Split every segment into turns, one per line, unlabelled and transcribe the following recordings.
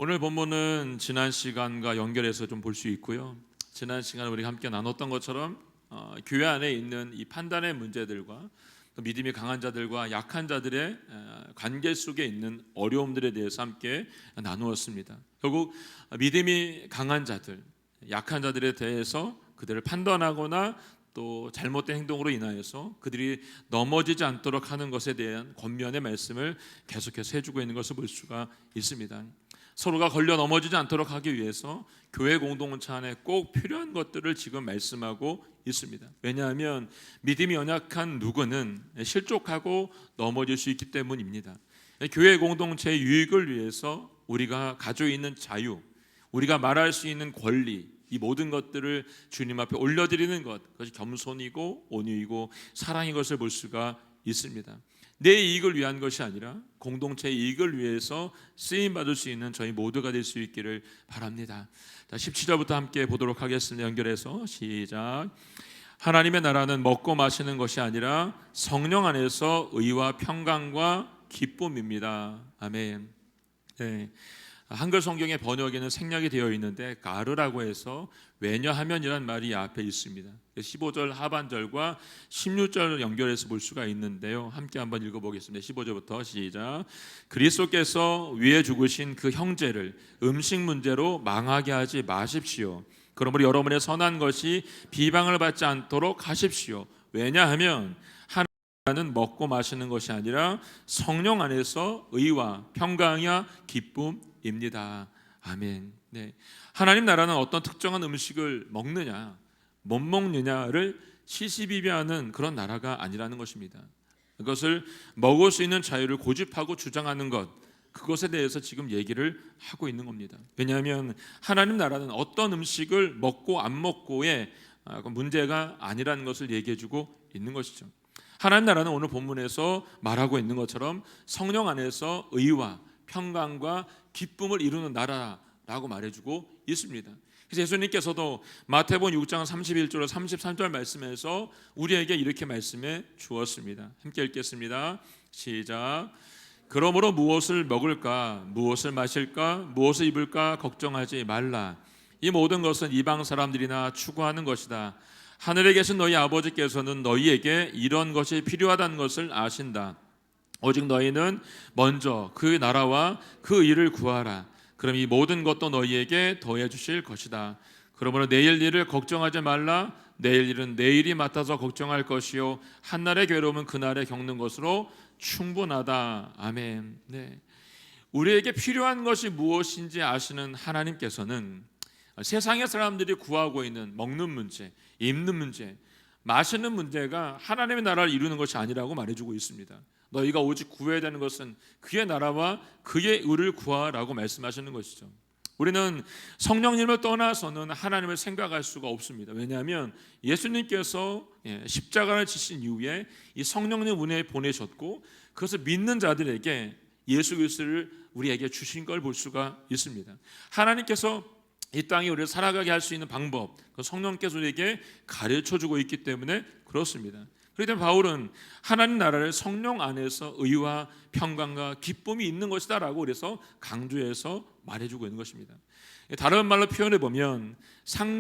오늘 본문은 지난 시간과 연결해서 좀 볼 수 있고요. 지난 시간 우리가 함께 나눴던 것처럼 교회 안에 있는 이 판단의 문제들과 또 믿음이 강한 자들과 약한 자들의 관계 속에 있는 어려움들에 대해서 함께 나누었습니다. 결국 믿음이 강한 자들, 약한 자들에 대해서 그들을 판단하거나 또 잘못된 행동으로 인하여서 그들이 넘어지지 않도록 하는 것에 대한 권면의 말씀을 계속해서 해주고 있는 것을 볼 수가 있습니다. 서로가 걸려 넘어지지 않도록 하기 위해서 교회 공동체 안에 꼭 필요한 것들을 지금 말씀하고 있습니다. 왜냐하면 믿음이 연약한 누구는 실족하고 넘어질 수 있기 때문입니다. 교회 공동체의 유익을 위해서 우리가 가지고 있는 자유, 우리가 말할 수 있는 권리, 이 모든 것들을 주님 앞에 올려드리는 것, 그것이 겸손이고 온유이고 사랑인 것을 볼 수가 있습니다. 내 이익을 위한 것이 아니라 공동체의 이익을 위해서 쓰임받을 수 있는 저희 모두가 될 수 있기를 바랍니다. 자, 17절부터 함께 보도록 하겠습니다. 연결해서 시작. 하나님의 나라는 먹고 마시는 것이 아니라 성령 안에서 의와 평강과 기쁨입니다. 아멘. 네. 한글 성경의 번역에는 생략이 되어 있는데 가르라고 해서 왜냐하면이란 말이 앞에 있습니다. 15절 하반절과 16절 연결해서 볼 수가 있는데요. 함께 한번 읽어보겠습니다. 15절부터 시작. 그리스도께서 위에 죽으신 그 형제를 음식 문제로 망하게 하지 마십시오. 그러므로 여러분의 선한 것이 비방을 받지 않도록 하십시오. 왜냐하면 하나님은 먹고 마시는 것이 아니라 성령 안에서 의와 평강이야 기쁨입니다. 아멘. 네. 하나님 나라는 어떤 특정한 음식을 먹느냐 못 먹느냐를 시시비비하는 그런 나라가 아니라는 것입니다. 그것을 먹을 수 있는 자유를 고집하고 주장하는 것, 그것에 대해서 지금 얘기를 하고 있는 겁니다. 왜냐하면 하나님 나라는 어떤 음식을 먹고 안 먹고의 문제가 아니라는 것을 얘기해주고 있는 것이죠. 하나님 나라는 오늘 본문에서 말하고 있는 것처럼 성령 안에서 의와 평강과 기쁨을 이루는 나라라고 말해주고 있습니다. 그래서 예수님께서도 마태복음 6장 31절 33절 말씀에서 우리에게 이렇게 말씀해 주었습니다. 함께 읽겠습니다. 시작. 그러므로 무엇을 먹을까, 무엇을 마실까, 무엇을 입을까 걱정하지 말라. 이 모든 것은 이방 사람들이나 추구하는 것이다. 하늘에 계신 너희 아버지께서는 너희에게 이런 것이 필요하다는 것을 아신다. 오직 너희는 먼저 그 나라와 그 일을 구하라. 그럼 이 모든 것도 너희에게 더해 주실 것이다. 그러므로 내일 일을 걱정하지 말라. 내일 일은 내일이 맡아서 걱정할 것이요 한날의 괴로움은 그날에 겪는 것으로 충분하다. 아멘. 네. 우리에게 필요한 것이 무엇인지 아시는 하나님께서는 세상의 사람들이 구하고 있는 먹는 문제, 입는 문제, 마시는 문제가 하나님의 나라를 이루는 것이 아니라고 말해주고 있습니다. 너희가 오직 구해야 되는 것은 그의 나라와 그의 의를 구하라고 말씀하시는 것이죠. 우리는 성령님을 떠나서는 하나님을 생각할 수가 없습니다. 왜냐하면 예수님께서 십자가를 지신 이후에 이 성령님 은혜 보내셨고 그것을 믿는 자들에게 예수 그리스도를 우리에게 주신 걸 볼 수가 있습니다. 하나님께서 이 땅에 우리를 살아가게 할 수 있는 방법, 성령께서 우리에게 가르쳐주고 있기 때문에 그렇습니다. 그렇기 때문에 바울은 하나님 나라를 성령 안에서 의와 평강과 기쁨이 있는 것이다 라고 그래서 강조해서 말해주고 있는 것입니다. 다른 말로 표현해 보면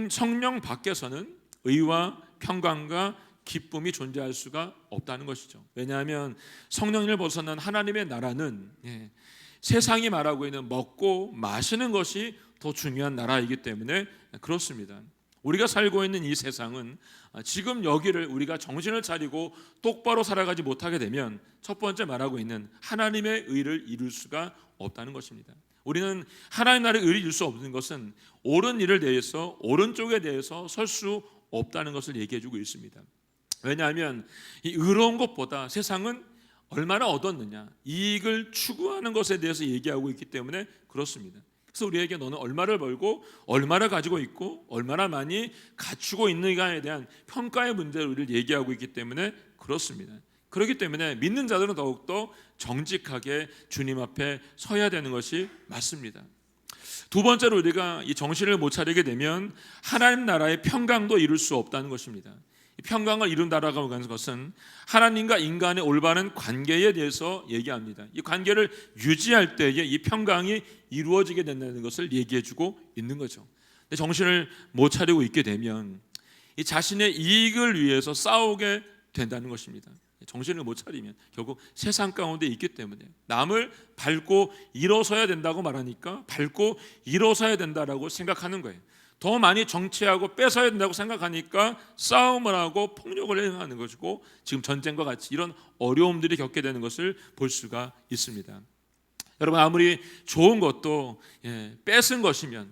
성령 밖에서는 의와 평강과 기쁨이 존재할 수가 없다는 것이죠. 왜냐하면 성령님을 벗어난 하나님의 나라는 세상이 말하고 있는 먹고 마시는 것이 더 중요한 나라이기 때문에 그렇습니다. 우리가 살고 있는 이 세상은 지금 여기를 우리가 정신을 차리고 똑바로 살아가지 못하게 되면 첫 번째 말하고 있는 하나님의 의를 이룰 수가 없다는 것입니다. 우리는 하나님 나라의 의를 이룰 수 없는 것은 옳은 일을 대해서 오른쪽에 대해서 설 수 없다는 것을 얘기해주고 있습니다. 왜냐하면 이 의로운 것보다 세상은 얼마나 얻었느냐, 이익을 추구하는 것에 대해서 얘기하고 있기 때문에 그렇습니다. 그래서 우리에게 너는 얼마를 벌고 얼마를 가지고 있고 얼마나 많이 갖추고 있는가에 대한 평가의 문제를 우리를 얘기하고 있기 때문에 그렇습니다. 그렇기 때문에 믿는 자들은 더욱더 정직하게 주님 앞에 서야 되는 것이 맞습니다. 두 번째로 우리가 이 정신을 못 차리게 되면 하나님 나라의 평강도 이룰 수 없다는 것입니다. 평강을 이룬다라고 하는 것은 하나님과 인간의 올바른 관계에 대해서 얘기합니다. 이 관계를 유지할 때에 이 평강이 이루어지게 된다는 것을 얘기해주고 있는 거죠. 근데 정신을 못 차리고 있게 되면 이 자신의 이익을 위해서 싸우게 된다는 것입니다. 정신을 못 차리면 결국 세상 가운데 있기 때문에 남을 밟고 일어서야 된다고 말하니까 밟고 일어서야 된다라고 생각하는 거예요. 더 많이 정치하고 뺏어야 된다고 생각하니까 싸움을 하고 폭력을 행하는 것이고, 지금 전쟁과 같이 이런 어려움들이 겪게 되는 것을 볼 수가 있습니다. 여러분, 아무리 좋은 것도 뺏은 것이면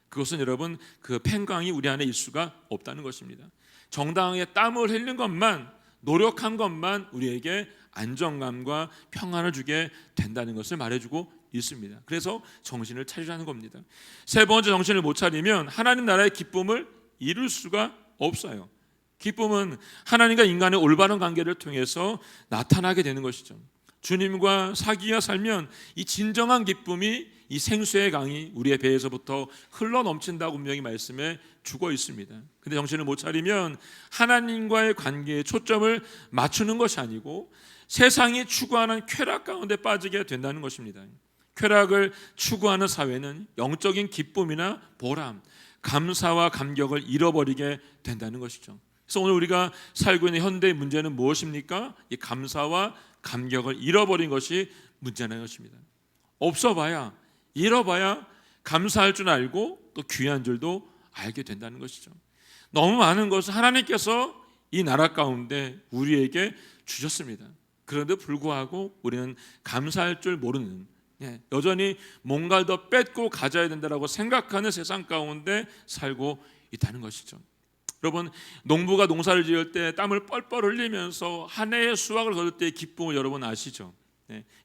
그것은 여러분 그 평강이 우리 안에 있을 수가 없다는 것입니다. 정당하게 땀을 흘린 것만, 노력한 것만 우리에게 안정감과 평안을 주게 된다는 것을 말해주고 있습니다. 그래서 정신을 차리라는 겁니다. 세 번째, 정신을 못 차리면 하나님 나라의 기쁨을 이룰 수가 없어요. 기쁨은 하나님과 인간의 올바른 관계를 통해서 나타나게 되는 것이죠. 주님과 사귀어 살면 이 진정한 기쁨이, 이 생수의 강이 우리의 배에서부터 흘러 넘친다고 분명히 말씀해 주고 있습니다. 근데 정신을 못 차리면 하나님과의 관계에 초점을 맞추는 것이 아니고 세상이 추구하는 쾌락 가운데 빠지게 된다는 것입니다. 쾌락을 추구하는 사회는 영적인 기쁨이나 보람, 감사와 감격을 잃어버리게 된다는 것이죠. 그래서 오늘 우리가 살고 있는 현대의 문제는 무엇입니까? 이 감사와 감격을 잃어버린 것이 문제라는 것입니다. 없어봐야, 잃어봐야 감사할 줄 알고 또 귀한 줄도 알게 된다는 것이죠. 너무 많은 것을 하나님께서 이 나라 가운데 우리에게 주셨습니다. 그런데 불구하고 우리는 감사할 줄 모르는, 여전히 뭔가를 더 뺏고 가져야 된다고 생각하는 세상 가운데 살고 있다는 것이죠. 여러분, 농부가 농사를 지을 때 땀을 뻘뻘 흘리면서 한 해의 수확을 거둘 때의 기쁨을 여러분 아시죠?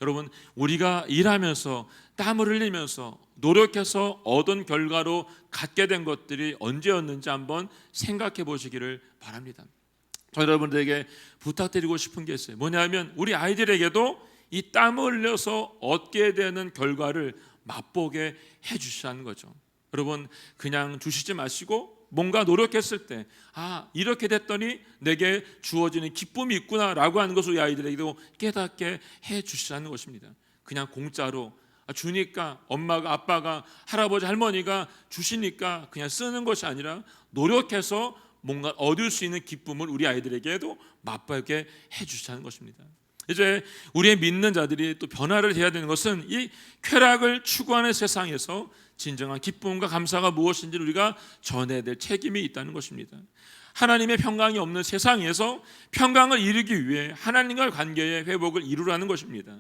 여러분, 우리가 일하면서 땀을 흘리면서 노력해서 얻은 결과로 갖게 된 것들이 언제였는지 한번 생각해 보시기를 바랍니다. 저 여러분들에게 부탁드리고 싶은 게 있어요. 뭐냐면 우리 아이들에게도 이 땀을 흘려서 얻게 되는 결과를 맛보게 해주시라는 거죠. 여러분, 그냥 주시지 마시고 뭔가 노력했을 때 이렇게 됐더니 내게 주어지는 기쁨이 있구나라고 하는 것을 우리 아이들에게도 깨닫게 해주시라는 것입니다. 그냥 공짜로 주니까, 엄마가, 아빠가, 할아버지, 할머니가 주시니까 그냥 쓰는 것이 아니라 노력해서 뭔가 얻을 수 있는 기쁨을 우리 아이들에게도 맛보게 해주시라는 것입니다. 이제 우리의 믿는 자들이 또 변화를 해야 되는 것은 이 쾌락을 추구하는 세상에서 진정한 기쁨과 감사가 무엇인지를 우리가 전해야 될 책임이 있다는 것입니다. 하나님의 평강이 없는 세상에서 평강을 이루기 위해 하나님과의 관계의 회복을 이루라는 것입니다.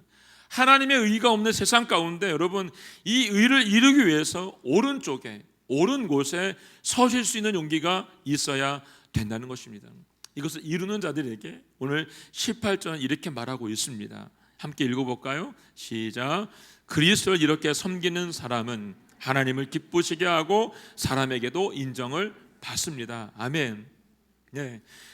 하나님의 의가 없는 세상 가운데 여러분, 이 의를 이루기 위해서 오른쪽에, 옳은 곳에 서실 수 있는 용기가 있어야 된다는 것입니다. 이것을 이루는 자들에게 오늘 18절은 이렇게 말하고 있습니다. 함께 읽어볼까요? 시작. 그리스도를 이렇게 섬기는 사람은 하나님을 기쁘시게 하고 사람에게도 인정을 받습니다. 아멘.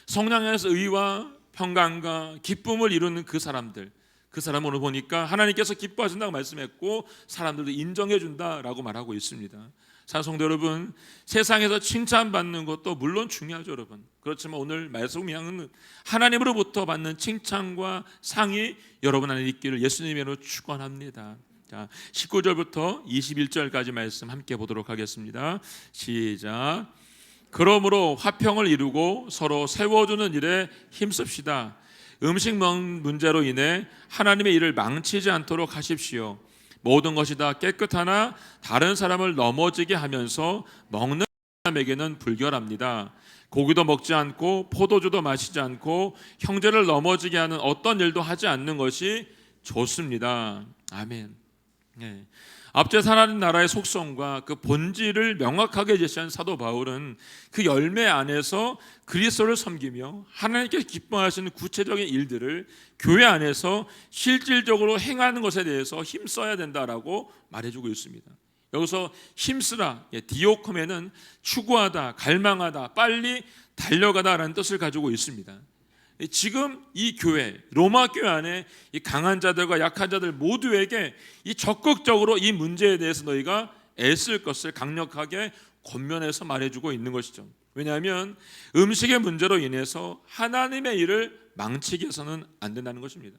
성령 안에서 의와 평강과 기쁨을 이루는 그 사람들, 그 사람 오늘 보니까 하나님께서 기뻐하신다고 말씀했고 사람들도 인정해 준다라고 말하고 있습니다. 성도 여러분, 세상에서 칭찬받는 것도 물론 중요하죠, 여러분. 그렇지만 오늘 말씀을 향하는 하나님으로부터 받는 칭찬과 상이 여러분 안에 있기를 예수님으로 축원합니다. 자, 19절부터 21절까지 말씀 함께 보도록 하겠습니다. 시작. 그러므로 화평을 이루고 서로 세워주는 일에 힘씁시다. 음식 먹는 문제로 인해 하나님의 일을 망치지 않도록 하십시오. 모든 것이 다 깨끗하나 다른 사람을 넘어지게 하면서 먹는 사람에게는 불결합니다. 고기도 먹지 않고 포도주도 마시지 않고 형제를 넘어지게 하는 어떤 일도 하지 않는 것이 좋습니다. 아멘. 앞서 하나님 나라의 속성과 그 본질을 명확하게 제시한 사도 바울은 그 열매 안에서 그리스도를 섬기며 하나님께서 기뻐하시는 구체적인 일들을 교회 안에서 실질적으로 행하는 것에 대해서 힘써야 된다라고 말해주고 있습니다. 여기서 힘쓰라, 디오코메는 추구하다, 갈망하다, 빨리 달려가다라는 뜻을 가지고 있습니다. 지금 이 교회, 로마 교회 안에 이 강한 자들과 약한 자들 모두에게 이 적극적으로 이 문제에 대해서 너희가 애쓸 것을 강력하게 권면해서 말해주고 있는 것이죠. 왜냐하면 음식의 문제로 인해서 하나님의 일을 망치게 해서는 안 된다는 것입니다.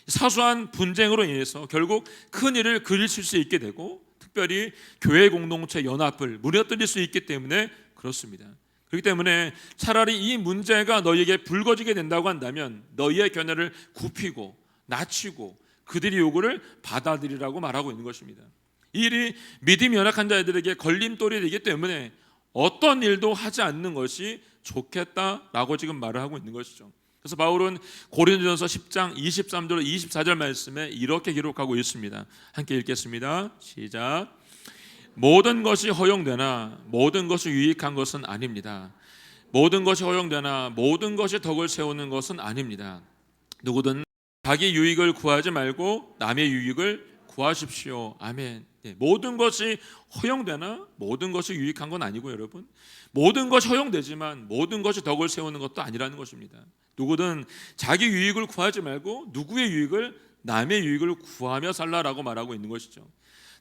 사소한 분쟁으로 인해서 결국 큰 일을 그르칠 수 있게 되고, 특별히 교회 공동체 연합을 무너뜨릴 수 있기 때문에 그렇습니다. 그렇기 때문에 차라리 이 문제가 너희에게 불거지게 된다고 한다면 너희의 견해를 굽히고 낮추고 그들의 요구를 받아들이라고 말하고 있는 것입니다. 이 일이 믿음이 연약한 자들에게 걸림돌이 되기 때문에 어떤 일도 하지 않는 것이 좋겠다라고 지금 말을 하고 있는 것이죠. 그래서 바울은 고린도전서 10장 23절 24절 말씀에 이렇게 기록하고 있습니다. 함께 읽겠습니다. 시작. 모든 것이 허용되나 모든 것이 유익한 것은 아닙니다. 모든 것이 허용되나 모든 것이 덕을 세우는 것은 아닙니다. 누구든 자기 유익을 구하지 말고 남의 유익을 구하십시오. 아멘. 모든 것이 허용되나 모든 것이 유익한 건 아니고, 여러분, 모든 것이 허용되지만 모든 것이 덕을 세우는 것도 아니라는 것입니다. 누구든 자기 유익을 구하지 말고 누구의 유익을, 남의 유익을 구하며 살라라고 말하고 있는 것이죠.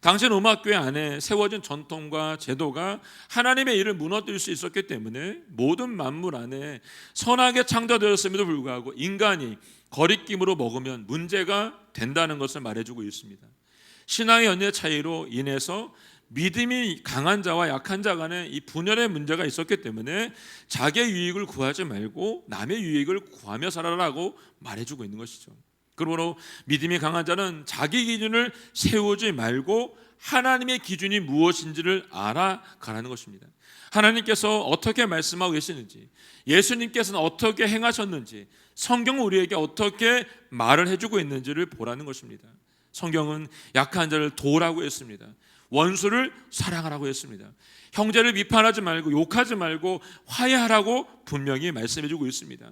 당시 로마 교회 안에 세워진 전통과 제도가 하나님의 일을 무너뜨릴 수 있었기 때문에 모든 만물 안에 선하게 창조되었음에도 불구하고 인간이 거리낌으로 먹으면 문제가 된다는 것을 말해주고 있습니다. 신앙의 연의 차이로 인해서 믿음이 강한 자와 약한 자 간에 이 분열의 문제가 있었기 때문에 자기의 유익을 구하지 말고 남의 유익을 구하며 살아라고 말해주고 있는 것이죠. 그러므로 믿음이 강한 자는 자기 기준을 세우지 말고 하나님의 기준이 무엇인지를 알아가라는 것입니다. 하나님께서 어떻게 말씀하고 계시는지, 예수님께서는 어떻게 행하셨는지, 성경은 우리에게 어떻게 말을 해주고 있는지를 보라는 것입니다. 성경은 약한 자를 도우라고 했습니다. 원수를 사랑하라고 했습니다. 형제를 비판하지 말고 욕하지 말고 화해하라고 분명히 말씀해주고 있습니다.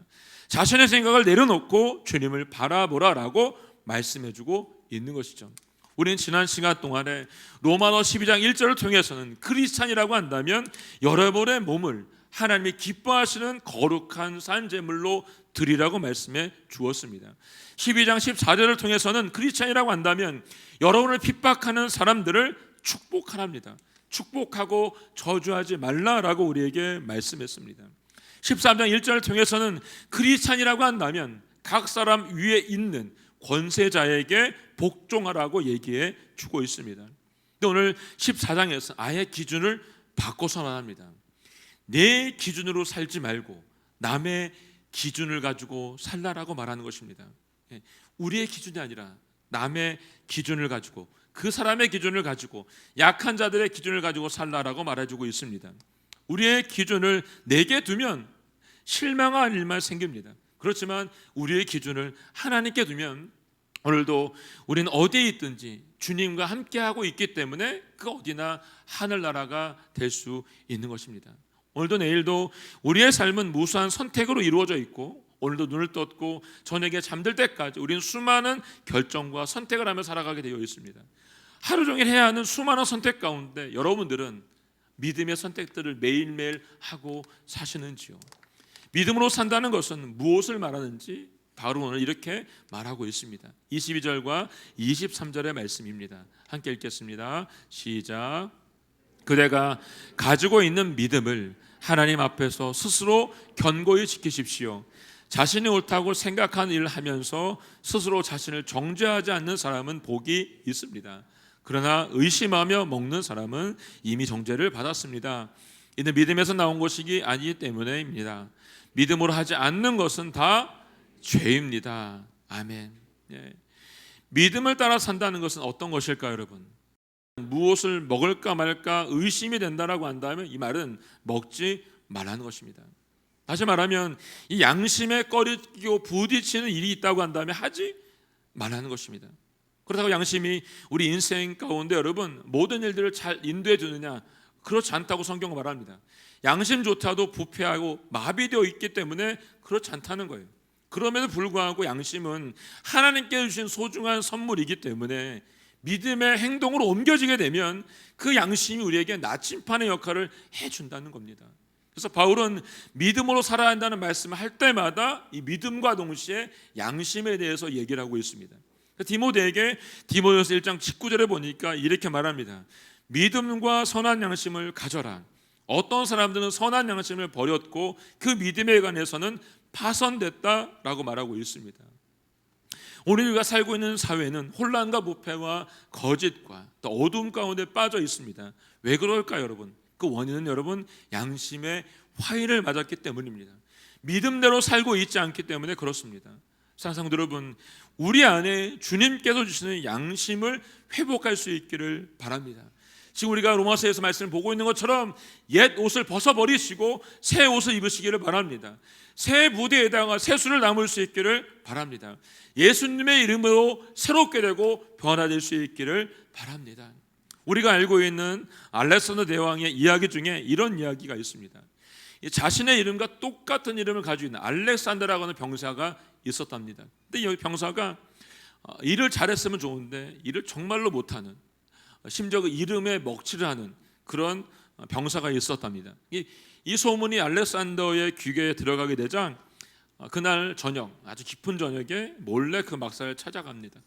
자신의 생각을 내려놓고 주님을 바라보라라고 말씀해주고 있는 것이죠. 우리는 지난 시간 동안에 로마서 12장 1절을 통해서는 크리스찬이라고 한다면 여러분의 몸을 하나님이 기뻐하시는 거룩한 산제물로 드리라고 말씀해 주었습니다. 12장 14절을 통해서는 크리스찬이라고 한다면 여러분을 핍박하는 사람들을 축복하랍니다. 축복하고 저주하지 말라라고 우리에게 말씀했습니다. 13장 1절을 통해서는 크리스찬이라고 한다면 각 사람 위에 있는 권세자에게 복종하라고 얘기해 주고 있습니다. 근데 오늘 14장에서 아예 기준을 바꿔서 말합니다. 내 기준으로 살지 말고 남의 기준을 가지고 살라라고 말하는 것입니다. 우리의 기준이 아니라 남의 기준을 가지고, 그 사람의 기준을 가지고, 약한 자들의 기준을 가지고 살라라고 말해주고 있습니다. 우리의 기준을 내게 두면 실망한 일만 생깁니다. 그렇지만 우리의 기준을 하나님께 두면 오늘도 우리는 어디에 있든지 주님과 함께하고 있기 때문에 그 어디나 하늘나라가 될 수 있는 것입니다. 오늘도 내일도 우리의 삶은 무수한 선택으로 이루어져 있고, 오늘도 눈을 떴고 저녁에 잠들 때까지 우리는 수많은 결정과 선택을 하며 살아가게 되어 있습니다. 하루 종일 해야 하는 수많은 선택 가운데 여러분들은 믿음의 선택들을 매일매일 하고 사시는지요? 믿음으로 산다는 것은 무엇을 말하는지 바로 오늘 이렇게 말하고 있습니다. 22절과 23절의 말씀입니다. 함께 읽겠습니다. 시작. 그대가 가지고 있는 믿음을 하나님 앞에서 스스로 견고히 지키십시오. 자신이 옳다고 생각하는 일을 하면서 스스로 자신을 정죄하지 않는 사람은 복이 있습니다. 그러나 의심하며 먹는 사람은 이미 정죄를 받았습니다. 이는 믿음에서 나온 것이기 아니기 때문에입니다. 믿음으로 하지 않는 것은 다 죄입니다. 아멘. 믿음을 따라 산다는 것은 어떤 것일까요, 여러분? 무엇을 먹을까 말까 의심이 된다라고 한다면 이 말은 먹지 말라는 것입니다. 다시 말하면 이 양심에 꺼리고 부딪히는 일이 있다고 한다면 하지 말라는 것입니다. 그렇다고 양심이 우리 인생 가운데 여러분 모든 일들을 잘 인도해 주느냐? 그렇지 않다고 성경은 말합니다. 양심조차도 부패하고 마비되어 있기 때문에 그렇지 않다는 거예요. 그럼에도 불구하고 양심은 하나님께 주신 소중한 선물이기 때문에 믿음의 행동으로 옮겨지게 되면 그 양심이 우리에게 나침판의 역할을 해준다는 겁니다. 그래서 바울은 믿음으로 살아야 한다는 말씀을 할 때마다 이 믿음과 동시에 양심에 대해서 얘기를 하고 있습니다. 디모데에게 디모데후서 1장 19절에 보니까 이렇게 말합니다. 믿음과 선한 양심을 가져라. 어떤 사람들은 선한 양심을 버렸고 그 믿음에 관해서는 파선됐다라고 말하고 있습니다. 오늘 우리가 살고 있는 사회는 혼란과 부패와 거짓과 또 어두움 가운데 빠져 있습니다. 왜 그럴까요, 여러분? 그 원인은 여러분 양심의 화인을 맞았기 때문입니다. 믿음대로 살고 있지 않기 때문에 그렇습니다. 사랑하는 여러분, 우리 안에 주님께서 주시는 양심을 회복할 수 있기를 바랍니다. 지금 우리가 로마서에서 말씀을 보고 있는 것처럼 옛 옷을 벗어버리시고 새 옷을 입으시기를 바랍니다. 새 부대에다가 새 수를 담을 수 있기를 바랍니다. 예수님의 이름으로 새롭게 되고 변화될 수 있기를 바랍니다. 우리가 알고 있는 알렉산더 대왕의 이야기 중에 이런 이야기가 있습니다. 자신의 이름과 똑같은 이름을 가지고 있는 알렉산더라고 하는 병사가 있었답니다. 근데 이 병사가 일을 잘했으면 좋은데 일을 정말로 못하는, 심지어 그 이름에 먹칠을 하는 그런 병사가 있었답니다. 이 소문이 알렉산더의 귀에 들어가게 되자 그날 저녁, 아주 깊은 저녁에 몰래 그 막사를 찾아갑니다.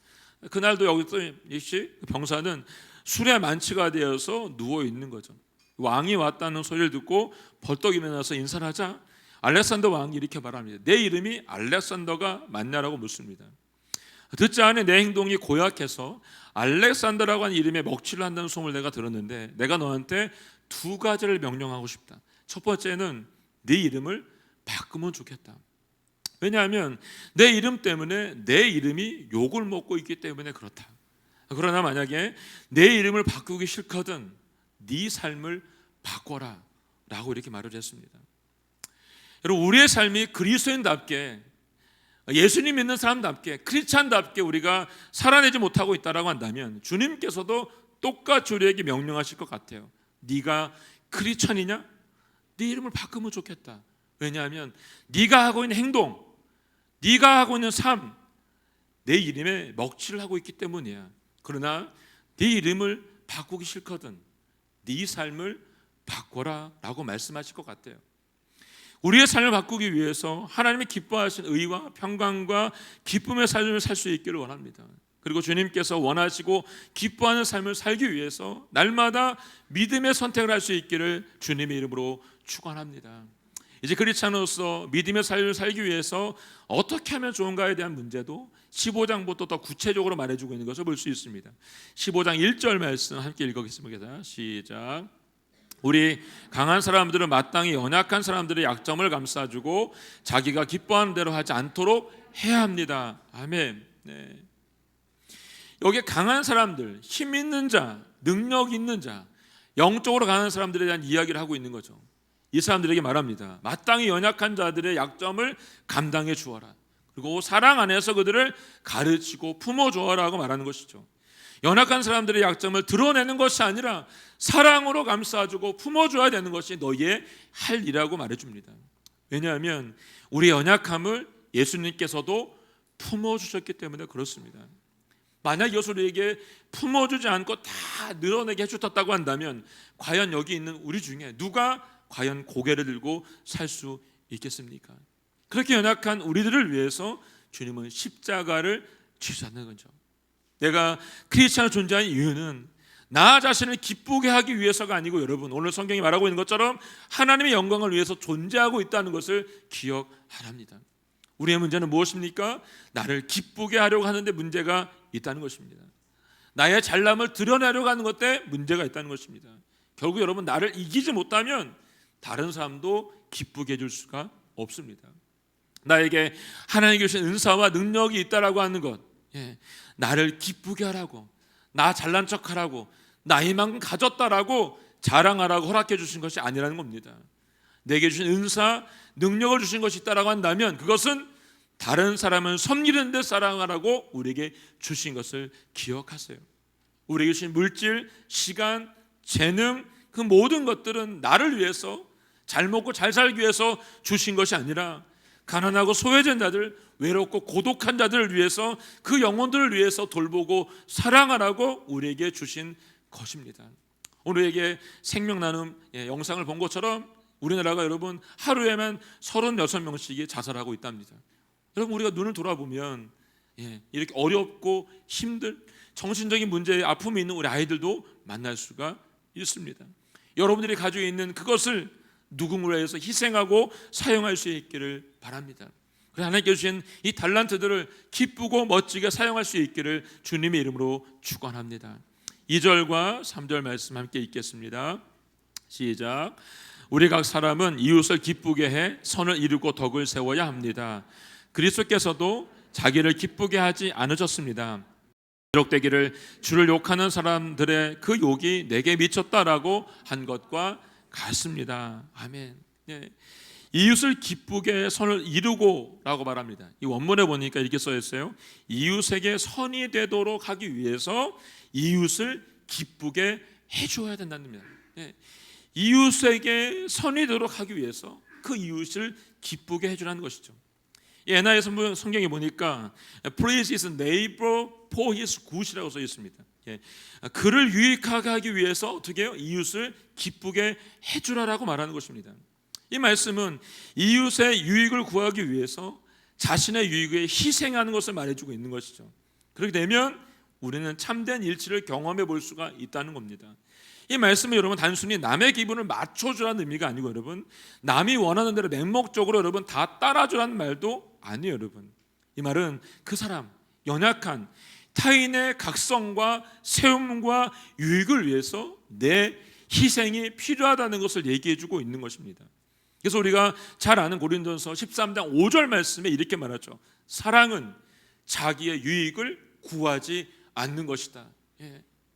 그날도 여기서 역시 병사는 술에 만취가 되어서 누워 있는 거죠. 왕이 왔다는 소리를 듣고 벌떡 일어나서 인사를 하자 알렉산더 왕이 이렇게 말합니다. 내 이름이 알렉산더가 맞냐라고 묻습니다. 듣지 않은 내 행동이 고약해서 알렉산더라고 하는 이름에 먹칠을 한다는 소문을 내가 들었는데 내가 너한테 두 가지를 명령하고 싶다. 첫 번째는 네 이름을 바꾸면 좋겠다. 왜냐하면 내 이름 때문에 내 이름이 욕을 먹고 있기 때문에 그렇다. 그러나 만약에 내 이름을 바꾸기 싫거든 네 삶을 바꿔라 라고 이렇게 말을 했습니다. 여러분, 우리의 삶이 그리스도인답게, 예수님 믿는 사람답게, 크리스찬답게 우리가 살아내지 못하고 있다라고 한다면 주님께서도 똑같이 우리에게 명령하실 것 같아요. 네가 크리스찬이냐? 네 이름을 바꾸면 좋겠다. 왜냐하면 네가 하고 있는 행동, 네가 하고 있는 삶, 내 이름에 먹칠을 하고 있기 때문이야. 그러나 네 이름을 바꾸기 싫거든 네 삶을 바꿔라 라고 말씀하실 것 같아요. 우리의 삶을 바꾸기 위해서 하나님이 기뻐하신 의와 평강과 기쁨의 삶을 살 수 있기를 원합니다. 그리고 주님께서 원하시고 기뻐하는 삶을 살기 위해서 날마다 믿음의 선택을 할 수 있기를 주님의 이름으로 축원합니다. 이제 크리스찬으로서 믿음의 삶을 살기 위해서 어떻게 하면 좋은가에 대한 문제도 15장부터 더 구체적으로 말해주고 있는 것을 볼 수 있습니다. 15장 1절 말씀 함께 읽어보겠습니다. 시작. 우리 강한 사람들은 마땅히 연약한 사람들의 약점을 감싸주고 자기가 기뻐하는 대로 하지 않도록 해야 합니다. 아멘. 네. 여기 강한 사람들, 힘 있는 자, 능력 있는 자, 영적으로 강한 사람들에 대한 이야기를 하고 있는 거죠. 이 사람들에게 말합니다. 마땅히 연약한 자들의 약점을 감당해 주어라. 그리고 사랑 안에서 그들을 가르치고 품어주어라고 말하는 것이죠. 연약한 사람들의 약점을 드러내는 것이 아니라 사랑으로 감싸주고 품어줘야 되는 것이 너희의 할 일이라고 말해줍니다. 왜냐하면 우리의 연약함을 예수님께서도 품어주셨기 때문에 그렇습니다. 만약 이것을 우리에게 품어주지 않고 다 늘어내게 해주셨다고 한다면 과연 여기 있는 우리 중에 누가 과연 고개를 들고 살 수 있겠습니까? 그렇게 연약한 우리들을 위해서 주님은 십자가를 지셨다는 거죠. 내가 크리스찬으로 존재하는 이유는 나 자신을 기쁘게 하기 위해서가 아니고 여러분 오늘 성경이 말하고 있는 것처럼 하나님의 영광을 위해서 존재하고 있다는 것을 기억하랍니다. 우리의 문제는 무엇입니까? 나를 기쁘게 하려고 하는데 문제가 있다는 것입니다. 나의 잘남을 드러내려고 하는 것 때문에 문제가 있다는 것입니다. 결국 여러분 나를 이기지 못하면 다른 사람도 기쁘게 해줄 수가 없습니다. 나에게 하나님이 주신 은사와 능력이 있다라고 하는 것, 나를 기쁘게 하라고, 나 잘난 척하라고, 나 이만큼 가졌다라고 자랑하라고 허락해 주신 것이 아니라는 겁니다. 내게 주신 은사, 능력을 주신 것이 있다라고 한다면 그것은 다른 사람을 섬기는 데 사랑하라고 우리에게 주신 것을 기억하세요. 우리에게 주신 물질, 시간, 재능, 그 모든 것들은 나를 위해서 잘 먹고 잘 살기 위해서 주신 것이 아니라 가난하고 소외된 자들, 외롭고 고독한 자들을 위해서 그 영혼들을 위해서 돌보고 사랑하라고 우리에게 주신 것입니다. 오늘에게 생명 나눔 영상을 본 것처럼 우리나라가 여러분 하루에만 36명씩이 자살하고 있답니다. 여러분 우리가 눈을 돌아보면 이렇게 어렵고 힘든 정신적인 문제에 아픔이 있는 우리 아이들도 만날 수가 있습니다. 여러분들이 가지고 있는 그것을 누군가를 위해서 희생하고 사용할 수 있기를 바랍니다. 그래서 하나님께 주신 이 달란트들을 기쁘고 멋지게 사용할 수 있기를 주님의 이름으로 축원합니다. 2절과 3절 말씀 함께 읽겠습니다. 시작. 우리 각 사람은 이웃을 기쁘게 해 선을 이루고 덕을 세워야 합니다. 그리스도께서도 자기를 기쁘게 하지 않으셨습니다. 기록되기를 주를 욕하는 사람들의 그 욕이 내게 미쳤다라고 한 것과 같습니다. 아멘. 네. 이웃을 기쁘게 선을 이루고 라고 말합니다. 이 원문에 보니까 이렇게 써 있어요. 이웃에게 선이 되도록 하기 위해서 이웃을 기쁘게 해줘야 된다는 겁니다. 네. 이웃에게 선이 되도록 하기 위해서 그 이웃을 기쁘게 해주라는 것이죠. NIV 성경에 보니까 Praise his neighbor for his good이라고 써 있습니다. 그를 유익하게 하기 위해서 어떻게 해요? 이웃을 기쁘게 해주라라고 말하는 것입니다. 이 말씀은 이웃의 유익을 구하기 위해서 자신의 유익을 희생하는 것을 말해주고 있는 것이죠. 그렇게 되면 우리는 참된 일치를 경험해 볼 수가 있다는 겁니다. 이 말씀은 여러분 단순히 남의 기분을 맞춰주라는 의미가 아니고 여러분 남이 원하는 대로 맹목적으로 여러분 다 따라주라는 말도 아니에요. 여러분 이 말은 그 사람 연약한 타인의 각성과 세움과 유익을 위해서 내 희생이 필요하다는 것을 얘기해주고 있는 것입니다. 그래서 우리가 잘 아는 고린도전서 13장 5절 말씀에 이렇게 말하죠. 사랑은 자기의 유익을 구하지 않는 것이다.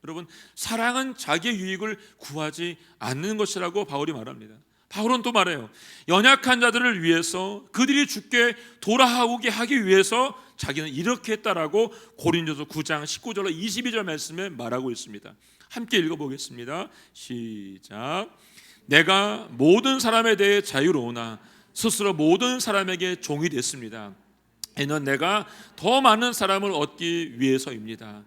여러분 사랑은 자기의 유익을 구하지 않는 것이라고 바울이 말합니다. 바울은 또 말해요. 연약한 자들을 위해서 그들이 죽게 돌아오게 하기 위해서 자기는 이렇게 했다라고 고린도서 9장 19절로 22절 말씀에 말하고 있습니다. 함께 읽어보겠습니다. 시작. 내가 모든 사람에 대해 자유로우나 스스로 모든 사람에게 종이 됐습니다. 이는 내가 더 많은 사람을 얻기 위해서입니다.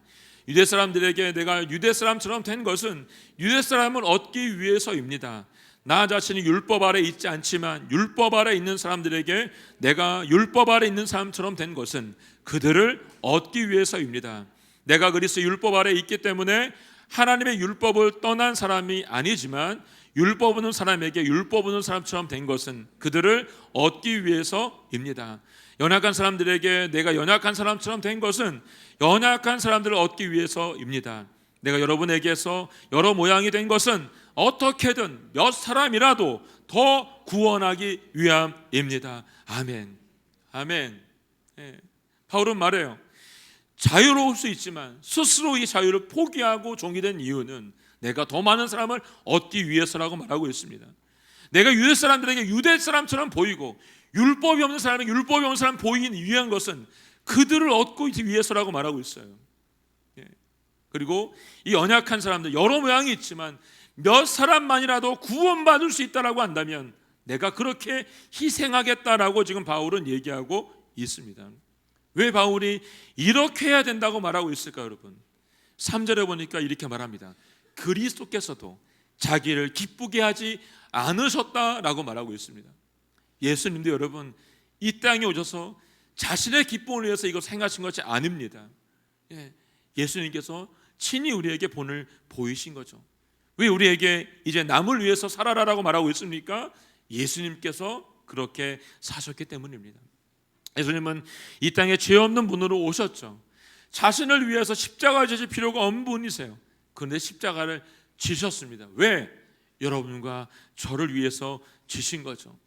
유대 사람들에게 내가 유대 사람처럼 된 것은 유대 사람을 얻기 위해서입니다. 나 자신이 율법 아래 있지 않지만 율법 아래 있는 사람들에게 내가 율법 아래 있는 사람처럼 된 것은 그들을 얻기 위해서입니다. 내가 그리스도 율법 아래 있기 때문에 하나님의 율법을 떠난 사람이 아니지만 율법 없는 사람에게 율법 없는 사람처럼 된 것은 그들을 얻기 위해서입니다. 연약한 사람들에게 내가 연약한 사람처럼 된 것은 연약한 사람들을 얻기 위해서입니다. 내가 여러분에게서 여러 모양이 된 것은 어떻게든 몇 사람이라도 더 구원하기 위함입니다. 아멘. 아멘. 바울은 말해요. 자유로울 수 있지만 스스로 이 자유를 포기하고 종이 된 이유는 내가 더 많은 사람을 얻기 위해서라고 말하고 있습니다. 내가 유대 사람들에게 유대 사람처럼 보이고 율법이 없는 사람에게 율법이 없는 사람 보이기 위한 것은 그들을 얻고 위해서라고 말하고 있어요. 그리고 이 연약한 사람들 여러 모양이 있지만 몇 사람만이라도 구원받을 수 있다라고 한다면 내가 그렇게 희생하겠다라고 지금 바울은 얘기하고 있습니다. 왜 바울이 이렇게 해야 된다고 말하고 있을까요, 여러분? 3절에 보니까 이렇게 말합니다. 그리스도께서도 자기를 기쁘게 하지 않으셨다라고 말하고 있습니다. 예수님도 여러분 이 땅에 오셔서 자신의 기쁨을 위해서 이걸 행하신 것이 아닙니다. 예수님께서 친히 우리에게 본을 보이신 거죠. 왜 우리에게 이제 남을 위해서 살아라라고 말하고 있습니까? 예수님께서 그렇게 사셨기 때문입니다. 예수님은 이 땅에 죄 없는 분으로 오셨죠. 자신을 위해서 십자가를 지실 필요가 없는 분이세요. 그런데 십자가를 지셨습니다. 왜? 여러분과 저를 위해서 지신 거죠.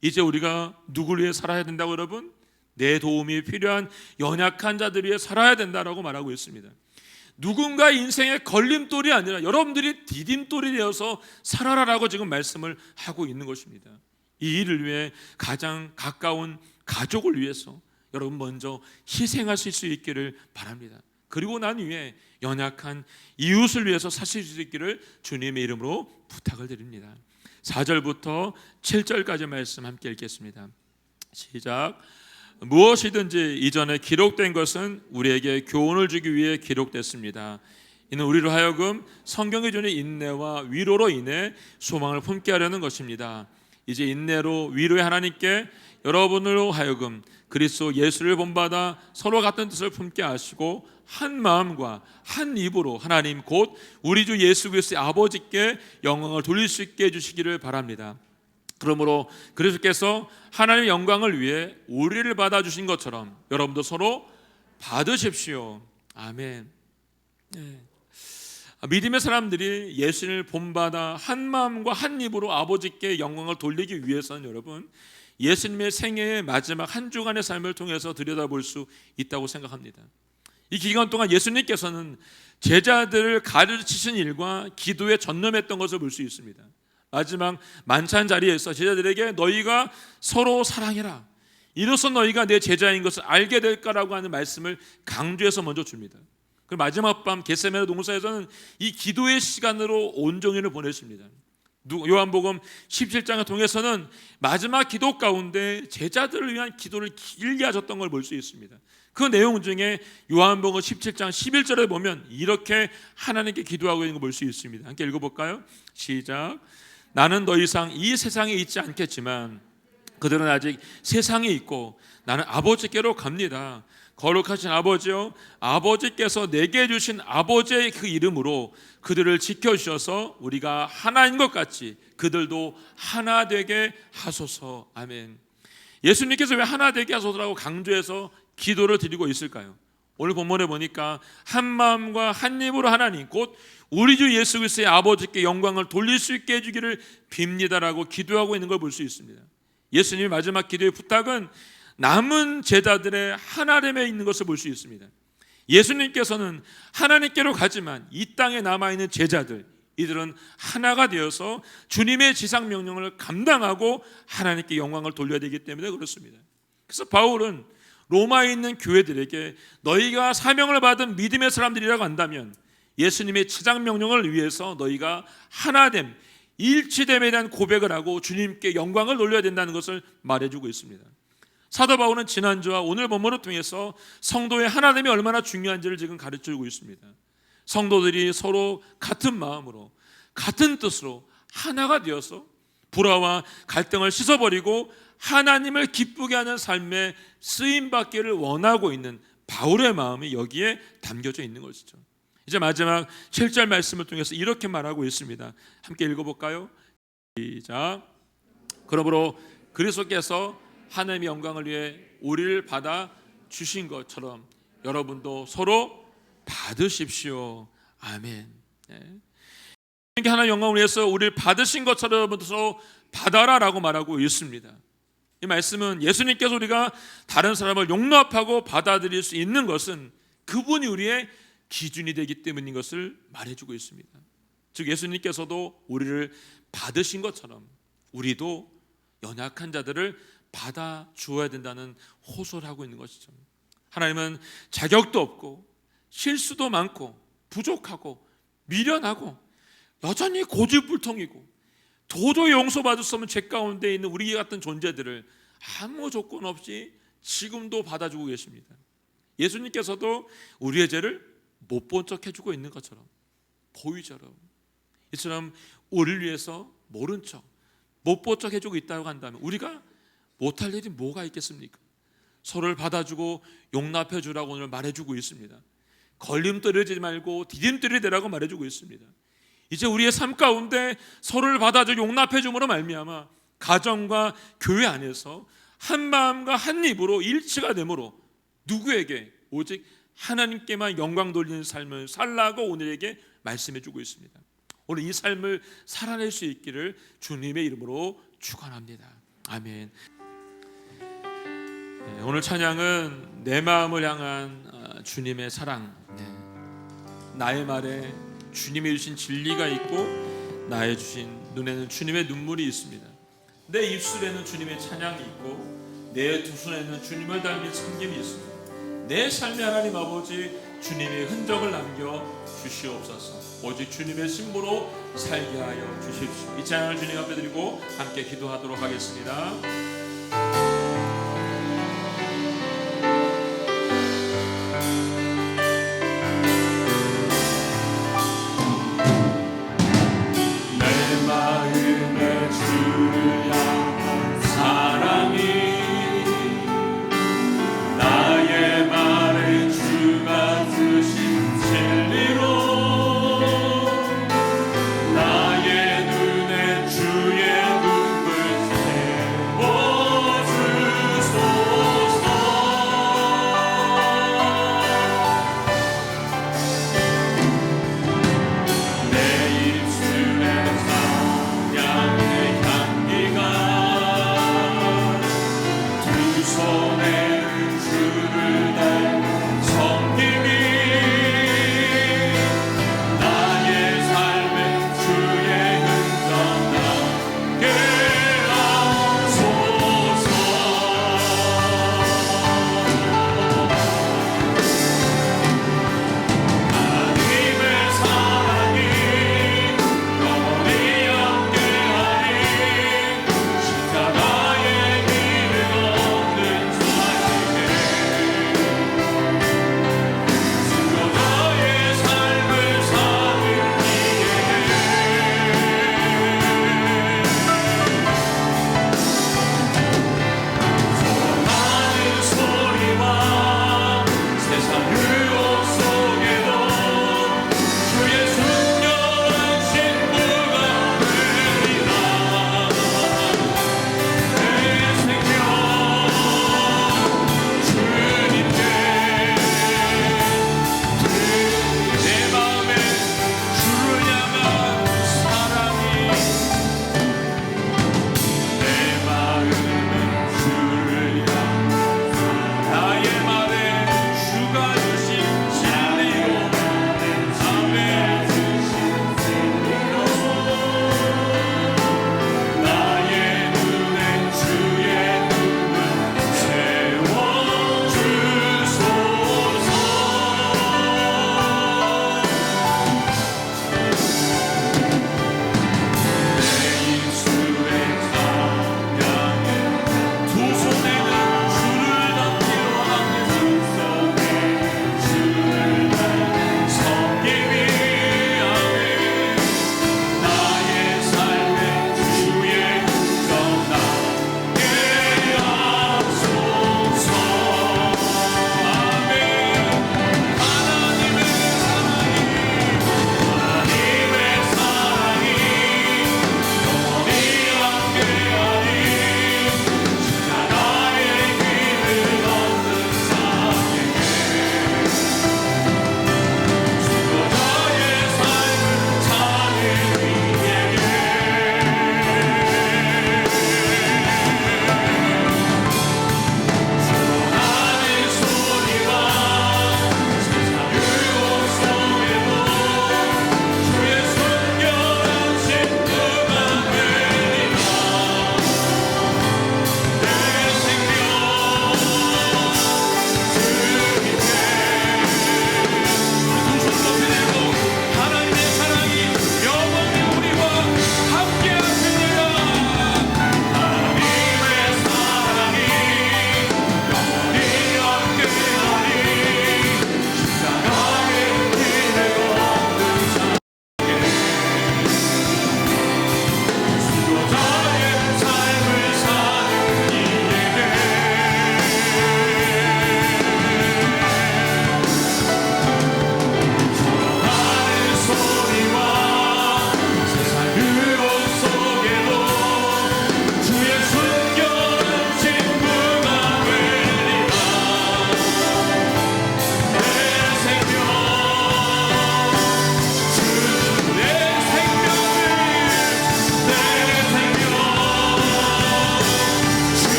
이제 우리가 누구를 위해 살아야 된다고 여러분? 내 도움이 필요한 연약한 자들 위해 살아야 된다라고 말하고 있습니다. 누군가 인생의 걸림돌이 아니라 여러분들이 디딤돌이 되어서 살아라라고 지금 말씀을 하고 있는 것입니다. 이 일을 위해 가장 가까운 가족을 위해서 여러분 먼저 희생할 수 있기를 바랍니다. 그리고 난 후에 연약한 이웃을 위해서 사실 수 있기를 주님의 이름으로 부탁을 드립니다. 4절부터 7절까지 말씀 함께 읽겠습니다. 시작. 무엇이든지 이전에 기록된 것은 우리에게 교훈을 주기 위해 기록됐습니다. 이는 우리로 하여금 성경에 주는 인내와 위로로 인해 소망을 품게 하려는 것입니다. 이제 인내로 위로의 하나님께 여러분으로 하여금 그리스도 예수를 본받아 서로 같은 뜻을 품게 하시고 한 마음과 한 입으로 하나님 곧 우리 주 예수 그리스도의 아버지께 영광을 돌릴 수 있게 해주시기를 바랍니다. 그러므로 그리스도께서 하나님의 영광을 위해 우리를 받아주신 것처럼 여러분도 서로 받으십시오. 아멘. 네. 믿음의 사람들이 예수를 본받아 한 마음과 한 입으로 아버지께 영광을 돌리기 위해서는 여러분 예수님의 생애의 마지막 한 주간의 삶을 통해서 들여다볼 수 있다고 생각합니다. 이 기간 동안 예수님께서는 제자들을 가르치신 일과 기도에 전념했던 것을 볼 수 있습니다. 마지막 만찬 자리에서 제자들에게 너희가 서로 사랑해라, 이로써 너희가 내 제자인 것을 알게 될 거라고 하는 말씀을 강조해서 먼저 줍니다. 그 마지막 밤 겟세마네 동산에서는 이 기도의 시간으로 온종일을 보내십니다. 요한복음 17장을 통해서는 마지막 기도 가운데 제자들을 위한 기도를 길게 하셨던 걸 볼 수 있습니다. 그 내용 중에 요한복음 17장 11절에 보면 이렇게 하나님께 기도하고 있는 걸 볼 수 있습니다. 함께 읽어볼까요? 시작. 나는 더 이상 이 세상에 있지 않겠지만 그들은 아직 세상에 있고 나는 아버지께로 갑니다. 거룩하신 아버지여, 아버지께서 내게 주신 아버지의 그 이름으로 그들을 지켜주셔서 우리가 하나인 것 같이 그들도 하나 되게 하소서. 아멘. 예수님께서 왜 하나 되게 하소서라고 강조해서 기도를 드리고 있을까요? 오늘 본문에 보니까 한 마음과 한 입으로 하나님 곧 우리 주 예수 그리스도의 아버지께 영광을 돌릴 수 있게 해주기를 빕니다라고 기도하고 있는 걸 볼 수 있습니다. 예수님의 마지막 기도의 부탁은 남은 제자들의 하나됨에 있는 것을 볼 수 있습니다. 예수님께서는 하나님께로 가지만 이 땅에 남아있는 제자들, 이들은 하나가 되어서 주님의 지상 명령을 감당하고 하나님께 영광을 돌려야 되기 때문에 그렇습니다. 그래서 바울은 로마에 있는 교회들에게 너희가 사명을 받은 믿음의 사람들이라고 한다면 예수님의 지상 명령을 위해서 너희가 하나됨, 일치됨에 대한 고백을 하고 주님께 영광을 돌려야 된다는 것을 말해주고 있습니다. 사도 바울은 지난주와 오늘 본문을 통해서 성도의 하나됨이 얼마나 중요한지를 지금 가르쳐주고 있습니다. 성도들이 서로 같은 마음으로 같은 뜻으로 하나가 되어서 불화와 갈등을 씻어버리고 하나님을 기쁘게 하는 삶에 쓰임받기를 원하고 있는 바울의 마음이 여기에 담겨져 있는 것이죠. 이제 마지막 7절 말씀을 통해서 이렇게 말하고 있습니다. 함께 읽어볼까요? 시작. 그러므로 그리스도께서 하나님의 영광을 위해 우리를 받아 주신 것처럼 여러분도 서로 받으십시오. 아멘. 네. 하나님의 영광을 위해서 우리를 받으신 것처럼 여러분도 서로 받아라라고 말하고 있습니다. 이 말씀은 예수님께서 우리가 다른 사람을 용납하고 받아들일 수 있는 것은 그분이 우리의 기준이 되기 때문인 것을 말해주고 있습니다. 즉 예수님께서도 우리를 받으신 것처럼 우리도 연약한 자들을 받아 주어야 된다는 호소를 하고 있는 것이죠. 하나님은 자격도 없고 실수도 많고 부족하고 미련하고 여전히 고집불통이고 도저히 용서받을 수 없는 죄 가운데 있는 우리 같은 존재들을 아무 조건 없이 지금도 받아주고 계십니다. 예수님께서도 우리의 죄를 못 본 척 해주고 있는 것처럼 보이처럼 이처럼 우리를 위해서 모른 척 못 본 척 해주고 있다고 한다면 우리가 못할 일이 뭐가 있겠습니까? 서로를 받아주고 용납해 주라고 오늘 말해주고 있습니다. 걸림돌이지 말고 디딤돌이 되라고 말해주고 있습니다. 이제 우리의 삶 가운데 서로를 받아주고 용납해 줌으로 말미암아 가정과 교회 안에서 한 마음과 한 입으로 일치가 되므로 누구에게 오직 하나님께만 영광 돌리는 삶을 살라고 오늘에게 말씀해 주고 있습니다. 오늘 이 삶을 살아낼 수 있기를 주님의 이름으로 축원합니다. 아멘. 오늘 찬양은 내 마음을 향한 주님의 사랑. 나의 말에 주님이 주신 진리가 있고 나의 주신 눈에는 주님의 눈물이 있습니다. 내 입술에는 주님의 찬양이 있고 내 두 손에는 주님을 닮은 섬김이 있습니다. 내 삶에 하나님 아버지 주님의 흔적을 남겨 주시옵소서. 오직 주님의 신부로 살게 하여 주십시오. 이 찬양을 주님 앞에 드리고 함께 기도하도록 하겠습니다. 내 마음에 주를 향해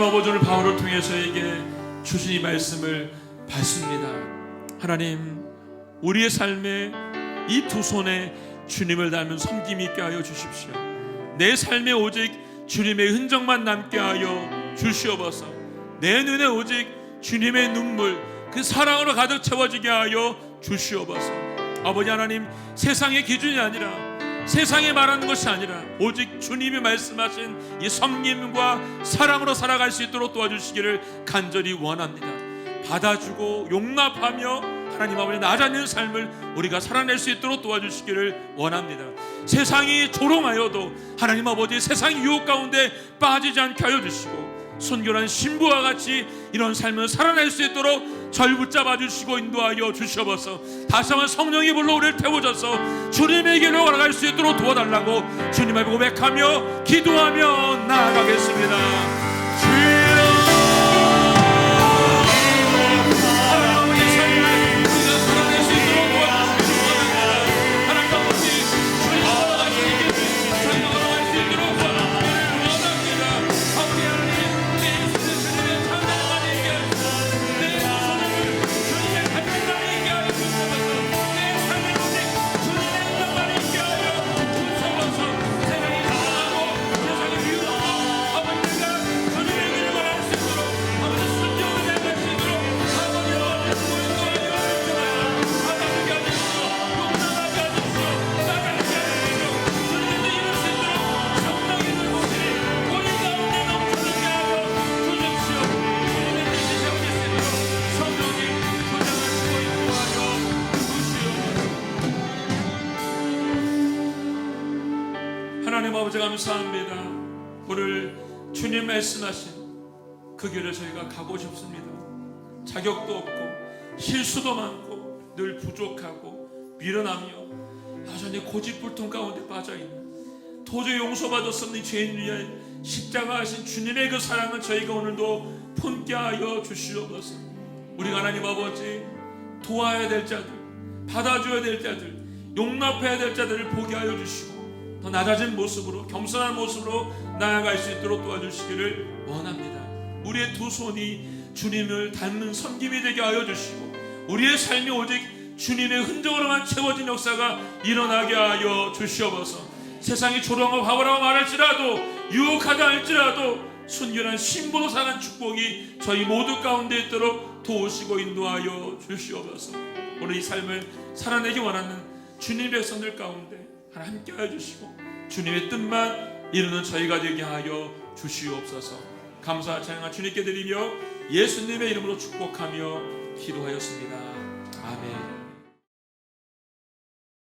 하나님 아버지를 바울을 통해서에게 주신 이 말씀을 받습니다. 하나님, 우리의 삶에 이 두 손에 주님을 닮은 섬김이 있게 하여 주십시오. 내 삶에 오직 주님의 흔적만 남게 하여 주시옵소서. 내 눈에 오직 주님의 눈물, 그 사랑으로 가득 채워지게 하여 주시옵소서. 아버지 하나님, 세상의 기준이 아니라, 세상에 말하는 것이 아니라 오직 주님이 말씀하신 이 섬김과 사랑으로 살아갈 수 있도록 도와주시기를 간절히 원합니다. 받아주고 용납하며 하나님 아버지 낮아진 삶을 우리가 살아낼 수 있도록 도와주시기를 원합니다. 세상이 조롱하여도 하나님 아버지 세상의 유혹 가운데 빠지지 않게 하여 주시고, 순결한 신부와 같이 이런 삶을 살아낼 수 있도록 절 붙잡아 주시고 인도하여 주시옵소서. 다시 한번 성령이 불러 우리를 태워줘서 주님에게로 걸어갈 수 있도록 도와달라고 주님 앞에 고백하며 기도하며 나아가겠습니다. 주여, 하나님 아버지 감사합니다. 오늘 주님 말씀하신 그 길을 저희가 가고 싶습니다. 자격도 없고 실수도 많고 늘 부족하고 미련하며 여전히 고집불통 가운데 빠져있는 도저히 용서받을 수 없는 죄인 위에 십자가 하신 주님의 그 사랑을 저희가 오늘도 품게 하여 주시옵소서. 우리가 하나님 아버지 도와야 될 자들, 받아줘야 될 자들, 용납해야 될 자들을 보게 하여 주시고 더 낮아진 모습으로, 겸손한 모습으로 나아갈 수 있도록 도와주시기를 원합니다. 우리의 두 손이 주님을 닮은 섬김이 되게 하여 주시고, 우리의 삶이 오직 주님의 흔적으로만 채워진 역사가 일어나게 하여 주시옵소서. 세상이 조롱하고 화보라고 말할지라도, 유혹하다 할지라도 순결한 신부로 사는 축복이 저희 모두 가운데 있도록 도우시고 인도하여 주시옵소서. 오늘 이 삶을 살아내기 원하는 주님의 백성들 가운데 하나 함께 하여 주시고 주님의 뜻만 이루는 저희가 되게 하여 주시옵소서. 감사 찬양을 주님께 드리며 예수님의 이름으로 축복하며 기도하였습니다. 아멘.